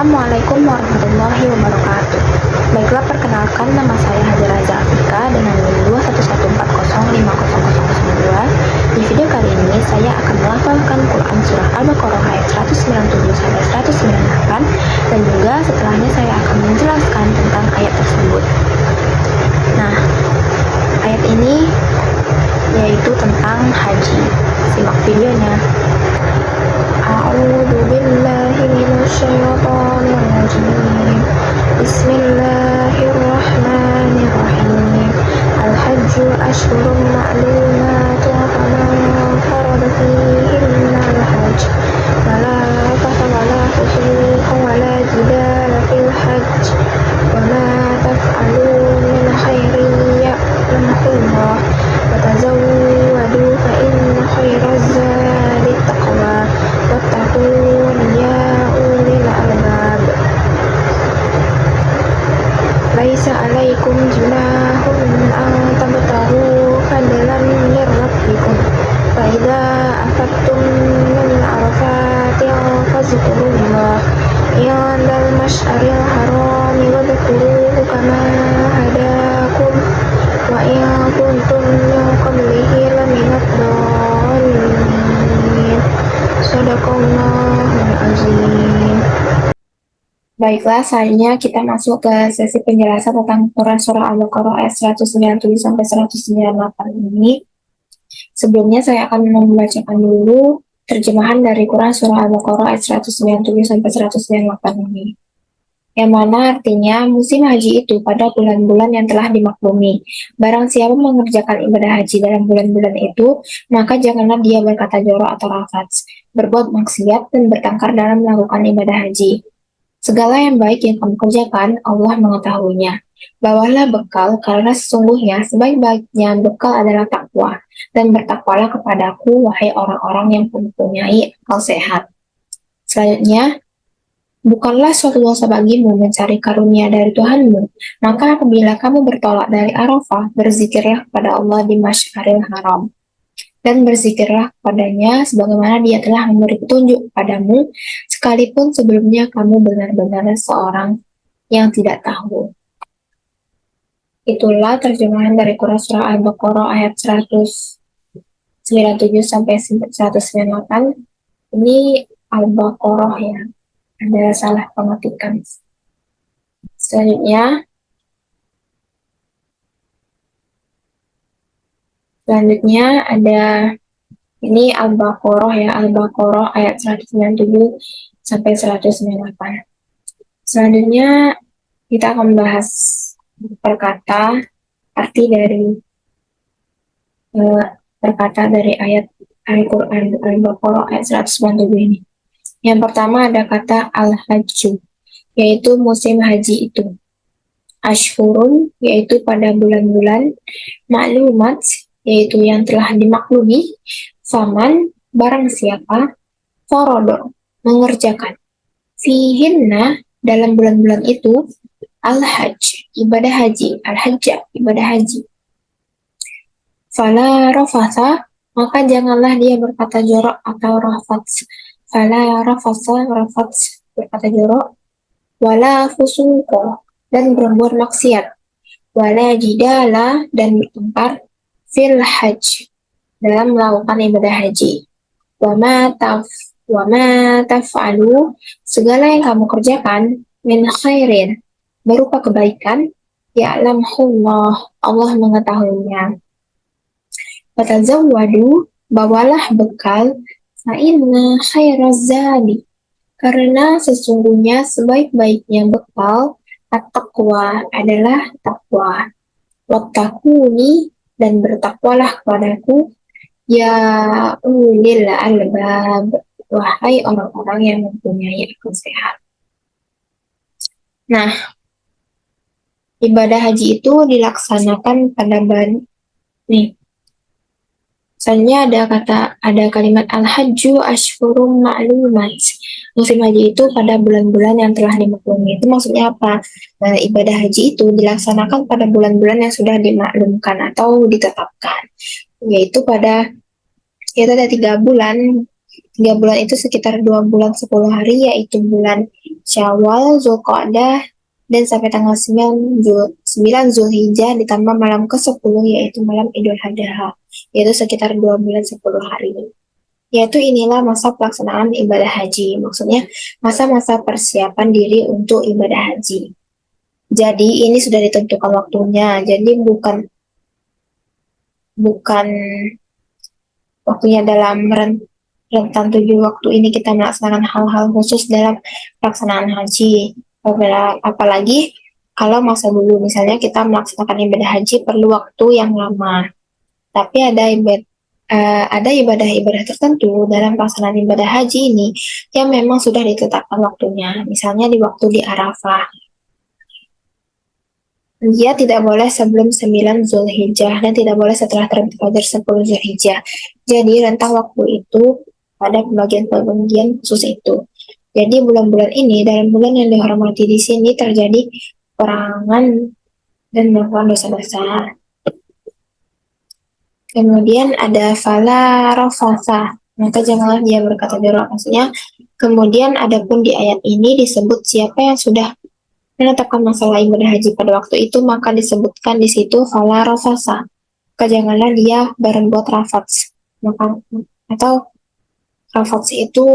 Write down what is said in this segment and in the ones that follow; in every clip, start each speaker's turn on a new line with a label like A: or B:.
A: Assalamualaikum warahmatullahi wabarakatuh. Baiklah, perkenalkan, nama saya Hajaraza Afika dengan NIM 21140500002. Di video kali ini saya akan melafalkan Quran Surah Al-Baqarah ayat 197-198 dan juga setelahnya saya akan menjelaskan tentang ayat tersebut. Nah, ayat ini yaitu tentang haji. Simak videonya. A'udzu billahi minasyaitonir rajim. Bismillahirrahmanirrahim. Al-hajju ashhurun ma'lumatun faman farada fihinna al-hajj fala rafatha wala fusuqa wala jidala fil hajj wa ma taf'alu min khairin ya'lamullah wa tazawwadu fa inna khairaz zadi taqwa wattaqun ya ulil albab. Laisa alaikum junahun an tabtaghu fadlan min rabbikum fa idza afattum min arafatin fazkurullah indal masy'aril haram wadhkuruhu kama hadakum wa in kuntum min qablihi laminad dhalin. Shadaqallahul azim. Baiklah, selanjutnya kita masuk ke sesi penjelasan tentang Quran Surah Al-Baqarah ayat 197-198 ini. Sebelumnya saya akan membacakan dulu terjemahan dari Quran Surah Al-Baqarah ayat 197-198 ini. Yang mana artinya musim haji itu pada bulan-bulan yang telah dimaklumi. Barang siapa mengerjakan ibadah haji dalam bulan-bulan itu, maka janganlah dia berkata jorok atau rafats, berbuat maksiat dan bertengkar dalam melakukan ibadah haji. Segala yang baik yang kamu kerjakan, Allah mengetahuinya. Bawalah bekal, karena sesungguhnya sebaik-baiknya bekal adalah takwa. Dan bertakwalah kepadaku, wahai orang-orang yang mempunyai akal sehat. Selanjutnya, bukanlah suatu dosa bagimu mencari karunia dari Tuhanmu. Maka apabila kamu bertolak dari Arafah, berzikirlah kepada Allah di Masy'aril Haram. Dan berzikirlah kepadanya sebagaimana dia telah memberi petunjuk kepadamu, sekalipun sebelumnya kamu benar-benar seorang yang tidak tahu. Itulah terjemahan dari Quran Surah Al-Baqarah ayat 197-198. Ini Al-Baqarah ya, ada salah pengetikan. Selanjutnya ada ini Al-Baqarah ya, Al-Baqarah ayat 197-198. Selanjutnya kita akan membahas perkata arti dari ayat Al-Quran Al-Baqarah ayat 197 ini. Yang pertama ada kata al-hajju, yaitu musim haji itu. Ashhurun, yaitu pada bulan-bulan. Maklumat, yaitu yang telah dimaklumi. Faman, barang siapa. Forodo, mengerjakan. Fihinna, dalam bulan-bulan itu. Al-hajj, ibadah haji. Al-hajjah, ibadah haji. Fala rafatha, maka janganlah dia berkata jorok atau rafats. Fala rafatha, rafats, berkata jorok. Wala fusuqa, dan berbuat maksiat. Wala jidala, dan bertengkar. Fil hajj, dalam melakukan ibadah haji. Wa ma taf'alu, segala yang kamu kerjakan, min khairin, berupa kebaikan, ya'lamullah, Allah mengetahuinya. Fatazawwadu, bawalah bekal, fa inna khairaz zadi, karena sesungguhnya sebaik-baiknya bekal, at-taqwa, adalah takwa. Wattaquni, dan bertakwalah kepadaku, ya ulil albab, wahai orang-orang yang mempunyai akal sehat. Nah, ibadah haji itu dilaksanakan pada Misalnya ada kalimat al-hajju ashhurum ma'lumat. Musim haji itu pada bulan-bulan yang telah dimaklumi. Itu maksudnya apa? Ibadah haji itu dilaksanakan pada bulan-bulan yang sudah dimaklumkan atau ditetapkan. Yaitu ada 3 bulan. 3 bulan itu sekitar 2 bulan 10 hari, yaitu bulan Syawal, Zulqa'dah, dan sampai tanggal 9 Zulhijjah ditambah malam ke-10 yaitu malam Idul Adha, yaitu sekitar 2 bulan 10 hari. Yaitu inilah masa pelaksanaan ibadah haji. Maksudnya masa-masa persiapan diri untuk ibadah haji. Jadi ini sudah ditentukan waktunya. Jadi bukan bukan waktunya dalam rentan 7 waktu ini kita melaksanakan hal-hal khusus dalam pelaksanaan haji. Apalagi kalau masa dulu misalnya kita melaksanakan ibadah haji perlu waktu yang lama. Tapi ada ibadah-ibadah tertentu dalam pelaksanaan ibadah haji ini yang memang sudah ditetapkan waktunya. Misalnya di waktu di Arafah. Dia tidak boleh sebelum 9 Zulhijjah dan tidak boleh setelah terbit fajar 10 Zulhijjah. Jadi rentang waktu itu pada pembagian-pembagian khusus itu. Jadi bulan-bulan ini, dalam bulan yang dihormati di sini terjadi perangan dan melakukan dosa-dosa. Kemudian ada fala rafasa, maka janganlah dia berkata jorok. Maksudnya, kemudian adapun di ayat ini disebut siapa yang sudah menetapkan masalah ibadah haji pada waktu itu, maka disebutkan di situ fala rafasa. Maka janganlah dia berbuat rafats. Maka atau rafats itu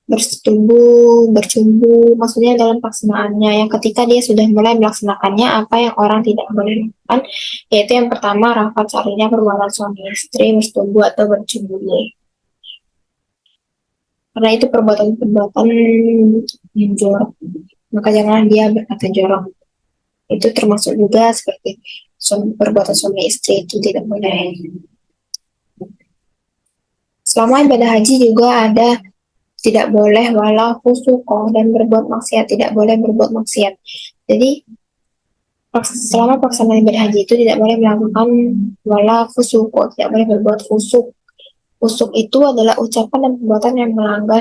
A: bersetubuh, bercumbu, maksudnya dalam pelaksanaannya. Yang ketika dia sudah mulai melaksanakannya, apa yang orang tidak boleh lakukan, yaitu yang pertama, rafats artinya perbuatan suami istri, bersetubuh atau bercumbu. Karena itu perbuatan-perbuatan yang jorok. Maka janganlah dia berkata jorok. Itu termasuk juga seperti perbuatan suami istri itu tidak boleh. Selama ibadah haji juga ada tidak boleh walau fusukoh dan berbuat maksiat, tidak boleh berbuat maksiat. Jadi selama pelaksanaan ibadah haji itu tidak boleh melakukan walau fusukoh, tidak boleh berbuat fusuk. Fusuk itu adalah ucapan dan perbuatan yang melanggar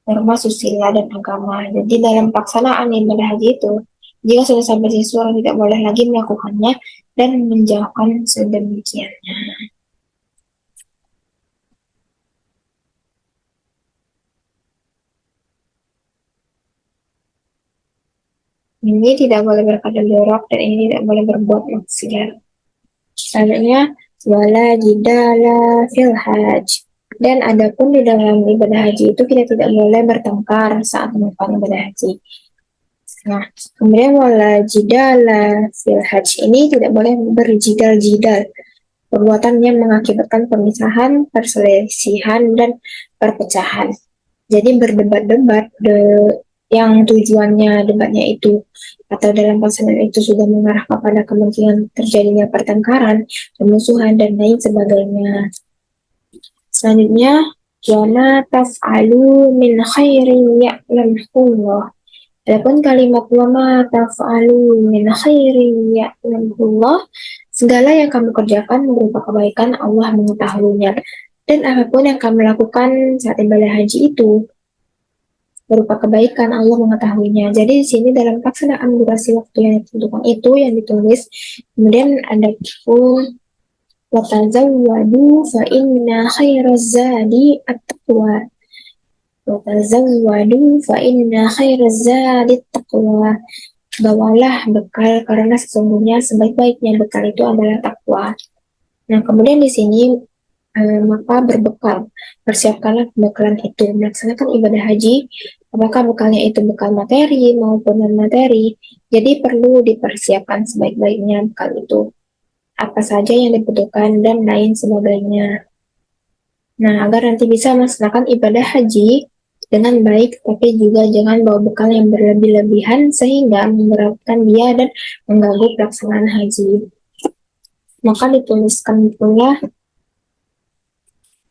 A: norma susila dan agama. Jadi dalam pelaksanaan ibadah haji itu, jika sudah sampai situ orang tidak boleh lagi melakukannya dan menjauhkan sedemikiannya. Ini tidak boleh berkata jorok dan ini tidak boleh berbuat maksiat. Selanjutnya, wala jidala fil haj. Dan adapun di dalam ibadah haji itu kita tidak boleh bertengkar saat melakukan ibadah haji. Nah, kemudian wala jidala fil haj ini tidak boleh berjidal-jidal. Perbuatan yang mengakibatkan pemisahan, perselisihan, dan perpecahan. Jadi berdebat-debat yang tujuannya debatnya itu atau dalam pasangan itu sudah mengarah kepada kemungkinan terjadinya pertengkaran, permusuhan, dan lain sebagainya. Selanjutnya, wama taf'alu min khairin ya'lamhullah. Adapun kalimat wama taf'alu min khairin ya'lamhullah, segala yang kamu kerjakan berupa kebaikan Allah mengetahuinya. Dan apapun yang kamu lakukan saat ibadah haji itu berupa kebaikan Allah mengetahuinya. Jadi di sini dalam pelaksanaan durasi waktu yang ditentukan itu yang ditulis, kemudian ada pun watazawwadu fa inna khairaz zadi at-taqwa. Watazawwadu fa inna khairaz zadi at-taqwa. Bawalah bekal karena sesungguhnya sebaik-baiknya bekal itu adalah takwa. Nah, kemudian di sini maka berbekal, persiapkanlah pembekalan itu melaksanakan ibadah haji. Apakah bekalnya itu bekal materi maupun non materi, jadi perlu dipersiapkan sebaik-baiknya bekal itu, apa saja yang dibutuhkan dan lain sebagainya. Nah, agar nanti bisa melaksanakan ibadah haji dengan baik, tapi juga jangan bawa bekal yang berlebih-lebihan sehingga memberatkan dia dan mengganggu pelaksanaan haji. Maka dituliskan pula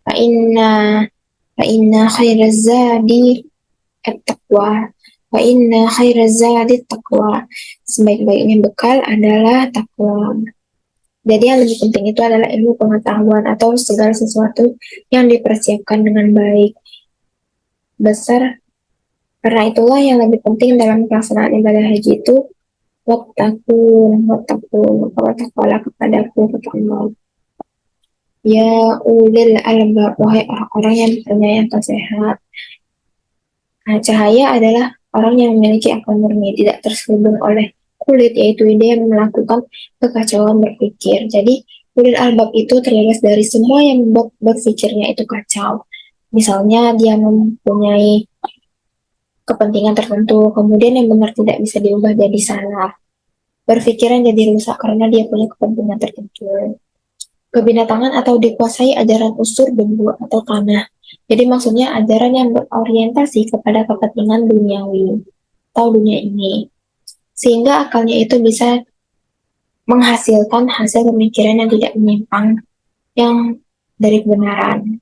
A: fa'inna khairaz zadi at-taqwa. Fa'inna khairaz zadi at-taqwa. Sebaik-baiknya bekal adalah takwa. Jadi yang lebih penting itu adalah ilmu pengetahuan atau segala sesuatu yang dipersiapkan dengan baik. Besar. Karena itulah yang lebih penting dalam pelaksanaan ibadah haji itu wattaqun, maka bertakwalah kepadaku, kata Allah. Ya ulil albab, wahai orang-orang yang punya yang sehat. Nah, cahaya adalah orang yang memiliki akal murni, tidak terselubung oleh kulit, yaitu dia melakukan kekacauan berpikir. Jadi ulil albab itu terlepas dari semua yang membuat berpikirnya itu kacau. Misalnya dia mempunyai kepentingan tertentu, kemudian yang benar tidak bisa diubah jadi salah. Berpikiran jadi rusak karena dia punya kepentingan tertentu. Kebinatangan atau dikuasai ajaran usur, bendu, atau tanah. Jadi maksudnya ajaran yang berorientasi kepada kepentingan duniawi atau dunia ini. Sehingga akalnya itu bisa menghasilkan hasil pemikiran yang tidak menyimpang yang dari kebenaran.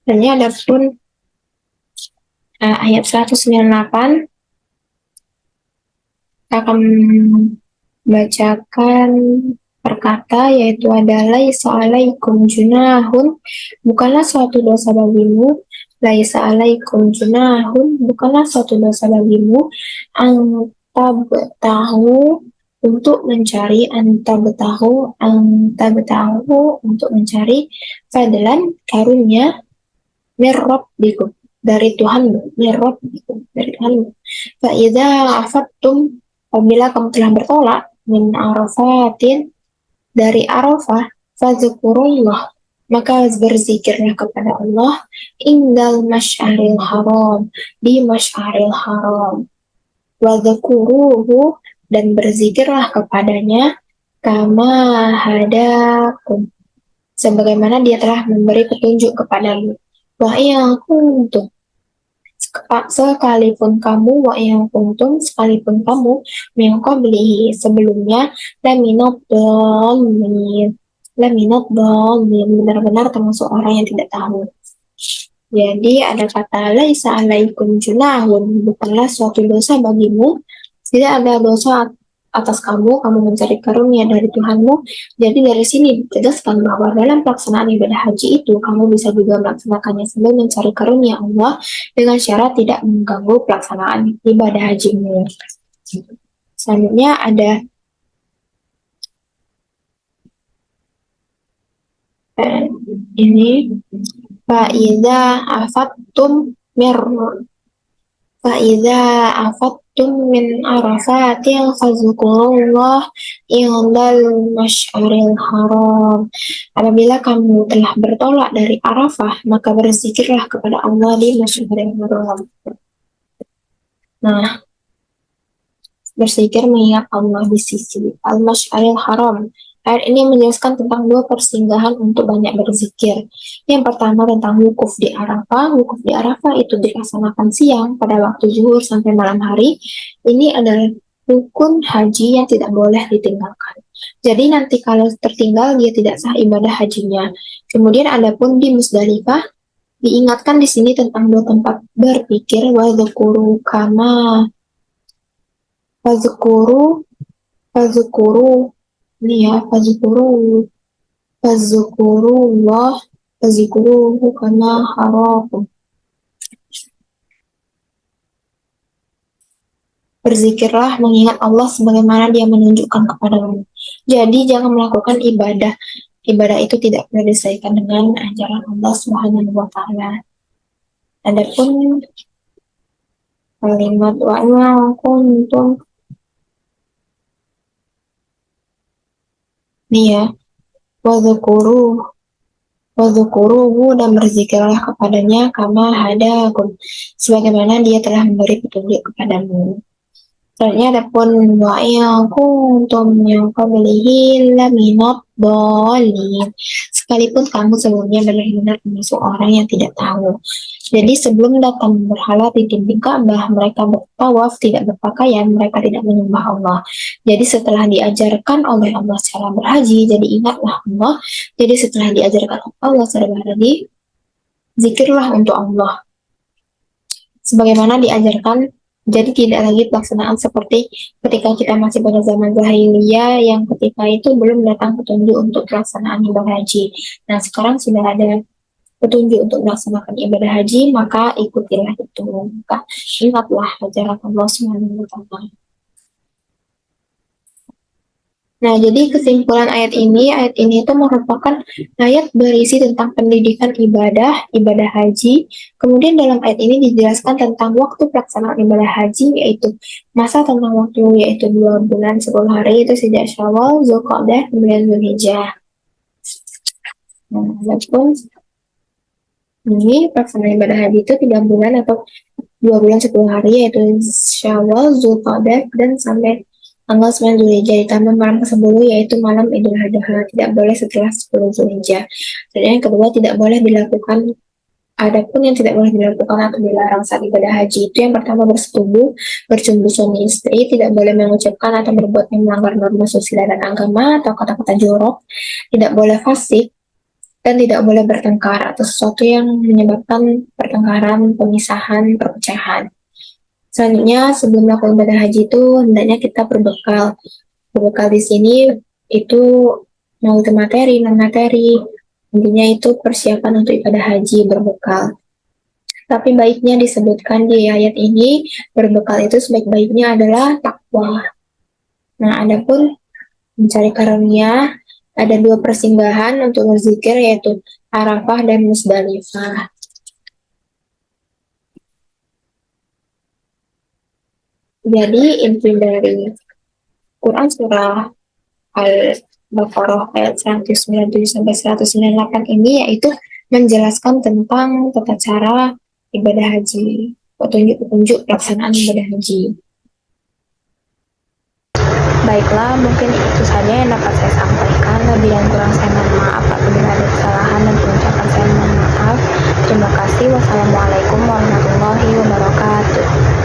A: Dan ini ada pun ayat 198 akan membacakan perkata, yaitu adalah laisa alaikum junahun, bukanlah suatu dosa bagimu, laisa alaikum junahun, bukanlah suatu dosa bagimu, antabtahu, untuk mencari, antabtahu untuk mencari fadlan, karunia, mirrabbikum, dari Tuhanmu, mirrabbikum, dari Tuhanmu. Fa'idha afattum, apabila kamu telah bertolak, min arafatin, dari Arafah, fadzukurullah, maka berzikirlah kepada Allah, indal masyaril haram, di masyaril haram, wadzukuruhu, dan berzikirlah kepadanya, kama hadakum, sebagaimana dia telah memberi petunjuk kepadamu. Wa yang kuntum, sekalipun kamu, wa yang kuntum, sekalipun kamu, mengko beli sebelumnya, laminat dolin, benar-benar termasuk orang yang tidak tahu. Jadi ada kata laisa alaikum junahun, bukanlah suatu dosa bagimu, tidak ada dosa atas kamu mencari karunia dari Tuhanmu. Jadi dari sini ditegaskan bahwa dalam pelaksanaan ibadah haji itu, kamu bisa juga melaksanakannya sambil mencari karunia Allah dengan syarat tidak mengganggu pelaksanaan ibadah hajimu. Selanjutnya ada ini, fa'idha afattum min arafatil fazkurullah indal masyaril haram. Apabila kamu telah bertolak dari Arafah, maka berzikirlah kepada Allah di masyaril haram. Nah, berzikir mengingat Allah di sisi al-masyaril haram. Ayat ini menjelaskan tentang dua persinggahan untuk banyak berzikir. Yang pertama tentang wukuf di Arafah. Wukuf di Arafah itu dilaksanakan siang pada waktu zuhur sampai malam hari. Ini adalah rukun haji yang tidak boleh ditinggalkan. Jadi nanti kalau tertinggal dia tidak sah ibadah hajinya. Kemudian ada pun di Musdalifah, diingatkan di sini tentang dua tempat berpikir, wa dzukuru kama fazukuru ini ya, fazukuruhu karena haram. Berzikirlah mengingat Allah sebagaimana dia menunjukkan kepadamu. Jadi jangan melakukan ibadah itu tidak boleh disesuaikan dengan ajaran Allah Subhanahu wa taala. Adapun kalimat wa ma kuntum, nih ya, wadzukuruhu, dan berzikirlah kepadanya, kama hadakum, sebagaimana dia telah memberi petunjuk kepadamu. Selanjutnya adapun wa yang kuntum yang qablihi laminat dolin, sekalipun kamu sebelumnya benar-benar termasuk orang yang tidak tahu. Jadi sebelum datang berhala di dinding Ka'bah, mereka bertawaf, tidak berpakaian, mereka tidak menyembah Allah. Jadi setelah diajarkan oleh Allah secara berhaji, jadi ingatlah Allah. Jadi setelah diajarkan Allah secara berhaji, zikirlah untuk Allah sebagaimana diajarkan. Jadi tidak lagi pelaksanaan seperti ketika kita masih pada zaman jahiliyah yang ketika itu belum datang petunjuk untuk pelaksanaan ibadah haji. Nah sekarang sudah ada petunjuk untuk melaksanakan ibadah haji, maka ikutilah itu. Maka ingatlah ajaran Allah Subhanahu wa taala. Nah, jadi kesimpulan ayat ini itu merupakan ayat berisi tentang pendidikan ibadah, ibadah haji. Kemudian dalam ayat ini dijelaskan tentang waktu pelaksanaan ibadah haji, yaitu masa tentang waktu, yaitu 2 bulan 10 hari, itu sejak Syawal, Zulqa'dah, kemudian Zulhijjah. Nah, walaupun ini pelaksanaan ibadah haji itu 3 bulan atau 2 bulan 10 hari, yaitu Syawal, Zulqa'dah, dan sampai tanggal 9 Zulhijjah, ditambah malam ke-10 yaitu malam Idul Adha, tidak boleh setelah 10 Zulhijjah. Dan yang kedua, tidak boleh dilakukan, adapun yang tidak boleh dilakukan atau dilarang saat ibadah haji itu yang pertama bersetubuh, bercumbu suami istri, tidak boleh mengucapkan atau berbuat yang melanggar norma sosial dan agama atau kata-kata jorok, tidak boleh fasik, dan tidak boleh bertengkar atau sesuatu yang menyebabkan pertengkaran, pemisahan, perpecahan. Selanjutnya, sebelum melakukan ibadah haji itu hendaknya kita berbekal. Berbekal di sini itu mau itu materi, non materi. Intinya itu persiapan untuk ibadah haji berbekal. Tapi baiknya disebutkan di ayat ini, berbekal itu sebaik-baiknya adalah takwa. Nah, adapun mencari karunia, ada 2 persinggahan untuk berzikir, yaitu Arafah dan Musdalifah. Jadi inti dari Quran surah Al-Baqarah ayat 197 sampai 198 ini yaitu menjelaskan tentang tata cara ibadah haji, petunjuk-petunjuk pelaksanaan ibadah haji.
B: Baiklah, mungkin itu saja yang dapat saya sampaikan. Lebih dan kurang saya mohon maaf apabila ada kesalahan dan pengucapan saya mohon maaf. Terima kasih. Wassalamualaikum warahmatullahi wabarakatuh.